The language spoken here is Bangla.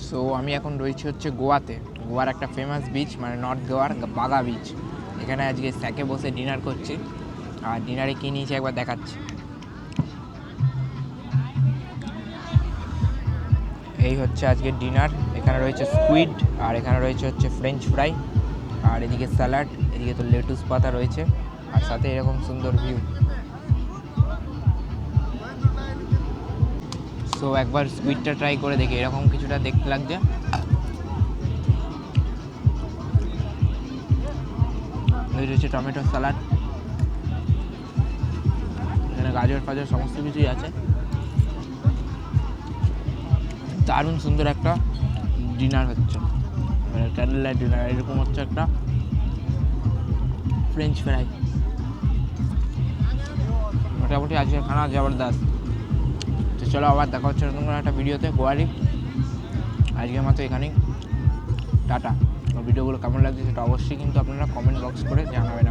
সো আমি এখন রয়েছি হচ্ছে গোয়াতে। গোয়ার একটা ফেমাস বিচ, মানে নর্থ গোয়ার বাগা বিচ। এখানে আজকে স্যাকে বসে ডিনার করছি, আর ডিনারে কী নিয়েছি একবার দেখাচ্ছি। এই হচ্ছে আজকে ডিনার। এখানে রয়েছে স্কুইড, আর এখানে রয়েছে হচ্ছে ফ্রেঞ্চ ফ্রাই, আর এদিকে স্যালাড, এদিকে তো লেটুস পাতা রয়েছে, আর সাথে এরকম সুন্দর ভিউ। সো একবার স্কুইডটা ট্রাই করে দেখি, এরকম কিছুটা দেখতে লাগছে। এই রয়েছে টমেটো স্যালাড, এখানে গাজর ফাজর সমস্ত কিছুই আছে। দারুণ সুন্দর একটা ডিনার হচ্ছে, মানে ক্যান্ডেল লাইট ডিনার। এরকম হচ্ছে একটা ফ্রেঞ্চ ফ্রাই। মোটামুটি আজকে খানা জবরদস্ত। তো চলো আবার দেখা হচ্ছে নতুন কোনো একটা ভিডিওতে গোয়ারই। আজকের মতো এখানেই টাটা। ভিডিওগুলো কেমন লাগছে সেটা অবশ্যই কিন্তু আপনারা কমেন্ট বক্স করে জানাবেন।